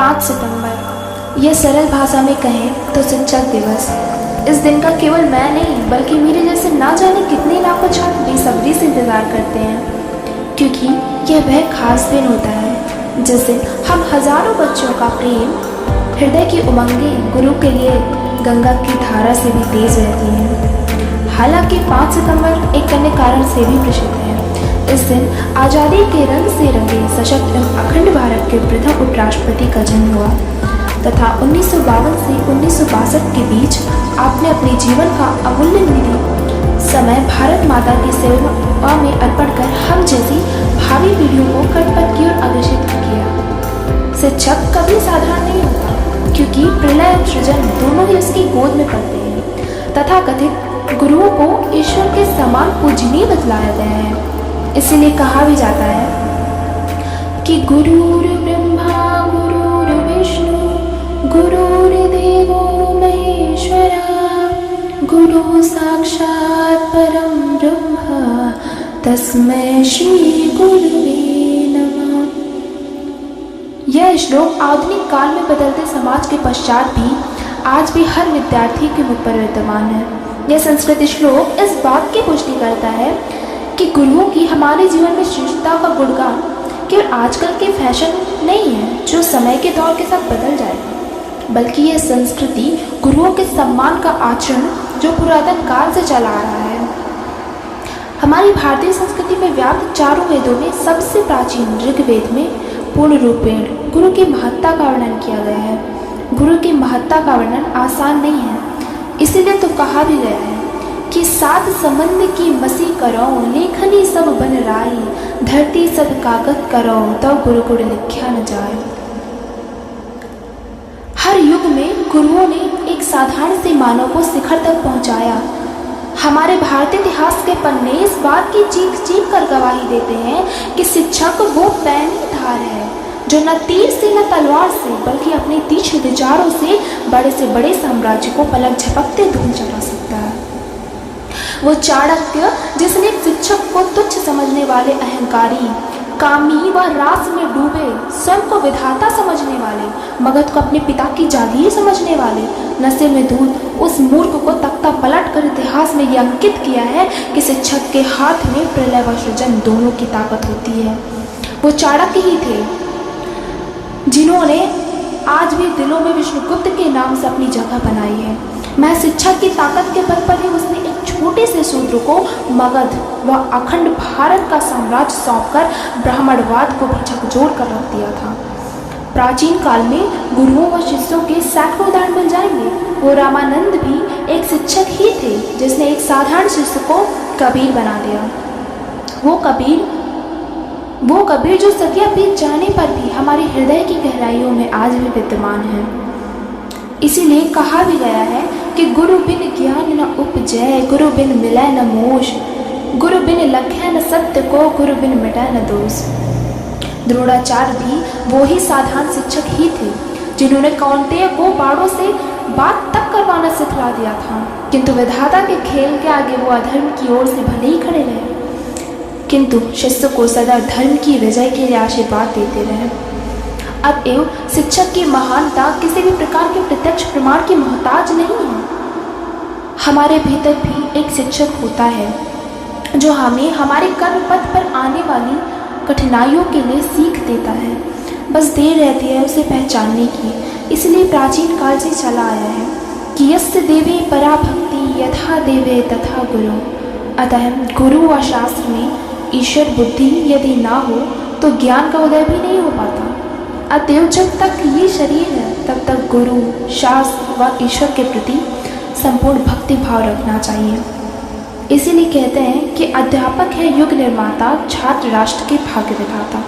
5 सितंबर, यह सरल भाषा में कहें तो शिक्षक दिवस। इस दिन का केवल मैं नहीं बल्कि मेरे जैसे ना जाने कितने लाखों छात्र बेसब्री से इंतज़ार करते हैं, क्योंकि यह वह खास दिन होता है जिस दिन हम हजारों बच्चों का प्रेम, हृदय की उमंगें गुरु के लिए गंगा की धारा से भी तेज रहती हैं। हालांकि 5 सितंबर एक अन्य कारण से भी प्रसिद्ध है। इस दिन आज़ादी के रंग से रंगे सशक्त एवं अखंड भारत के प्रथम उपराष्ट्रपति का जन्म हुआ तथा 1952 से 1962 के बीच आपने अपने जीवन का अमूल्य निधि समय भारत माता की सेवा में अर्पण कर हम जैसी भावी पीढ़ियों को कर्तव्य की ओर अग्रसित किया। शिक्षक कभी साधारण नहीं होता, क्योंकि प्रलय और सृजन दोनों ही उसकी गोद में पड़ते हैं। तथाकथित गुरुओं को ईश्वर के समान पूजनीय बतलाया गया है। इसीलिए कहा भी जाता है कि गुरुर् ब्रह्मा गुरुर्विष्णु गुरुर्देवो महेश्वरा गुरु साक्षात् परम ब्रह्म तस्मै श्री गुरुवे नमः। यह श्लोक आधुनिक काल में बदलते समाज के पश्चात भी आज भी हर विद्यार्थी के मुख पर विद्यमान है। यह संस्कृत श्लोक इस बात की पुष्टि करता है कि गुरुओं की हमारे जीवन में श्रेष्ठता का गुणगान केवल आजकल के फैशन नहीं है जो समय के दौर के साथ बदल जाएगा, बल्कि यह संस्कृति गुरुओं के सम्मान का आचरण जो पुरातन काल से चला आ रहा है। हमारी भारतीय संस्कृति में व्याप्त चारों वेदों में सबसे प्राचीन ऋग्वेद में पूर्ण रूपेण गुरु की महत्ता का वर्णन किया गया है। गुरु की महत्ता का वर्णन आसान नहीं है, इसीलिए तो कहा भी गया है कि सात संबंध की मसी करो लेखनी सब बन राई धरती सब कागज करो तब गुरु गुरु लिख्या न जाए। हर युग में गुरुओं ने एक साधारण से मानव को शिखर तक पहुंचाया। हमारे भारतीय इतिहास के पन्ने इस बात की चीख चीख कर गवाही देते हैं कि शिक्षक वो पैनी धार है जो न तीर से न तलवार से बल्कि अपने तीक्ष्ण विचारों से बड़े साम्राज्य को पलक झपकते धूल चढ़ा सकता है। वो चाणक्य जिसने शिक्षक को तुच्छ समझने वाले अहंकारी, कामी व रास में डूबे स्वयं को विधाता समझने वाले, मगध को अपने पिता की जागीर समझने वाले, नशे में धूत उस मूर्ख को तख्ता पलट कर इतिहास में यह अंकित किया है कि शिक्षक के हाथ में प्रलय व सृजन दोनों की ताकत होती है। वो चाणक्य ही थे जिन्होंने आज भी दिलों में विष्णुगुप्त के नाम से अपनी जगह बनाई है। मैं शिक्षा की ताकत के बल पर ही उसने एक छोटे से शूद्र को मगध व अखंड भारत का साम्राज्य सौंपकर ब्राह्मणवाद को भी झकझोर कर रख दिया था। प्राचीन काल में गुरुओं व शिष्यों के सैकड़ों उदाहरण मिल जाएंगे। वो रामानंद भी एक शिक्षक ही थे जिसने एक साधारण शिष्य को कबीर बना दिया। वो कबीर जो सदियां बीत जाने पर भी हमारे हृदय की गहराइयों में आज भी विद्यमान है। इसीलिए कहा भी गया है कि गुरु बिन ज्ञान न उपजय गुरु बिन मिलय न मोश गुरु बिन लखै न सत्य को गुरु बिन मिटै न दोष। द्रोणाचार्य भी वो ही साधारण शिक्षक ही थे जिन्होंने कौंतेय को बाणों से बात तक करवाना सिखला दिया था, किंतु विधाता के खेल के आगे वो अधर्म की ओर से भले ही खड़े रहे, किंतु शिष्य को सदा धर्म की विजय के लिए आशीर्वाद देते रहे। अतएव शिक्षक की महानता किसी भी प्रकार के प्रत्यक्ष प्रमाण की मोहताज नहीं है। हमारे भीतर भी एक शिक्षक होता है जो हमें हमारे कर्म पथ पर आने वाली कठिनाइयों के लिए सीख देता है। बस देर रहती है उसे पहचानने की। इसलिए प्राचीन काल से चला आया है कि यस्य देवे परा भक्ति यथा देवे तथा गुरु। अतः गुरु व शास्त्र में ईश्वर बुद्धि यदि ना हो तो ज्ञान का उदय भी नहीं हो पाता। अतएव जब तक ये शरीर है तब तक गुरु, शास्त्र व ईश्वर के प्रति संपूर्ण भक्ति भाव रखना चाहिए। इसीलिए कहते हैं कि अध्यापक है युग निर्माता, छात्र राष्ट्र के भाग्य विधाता।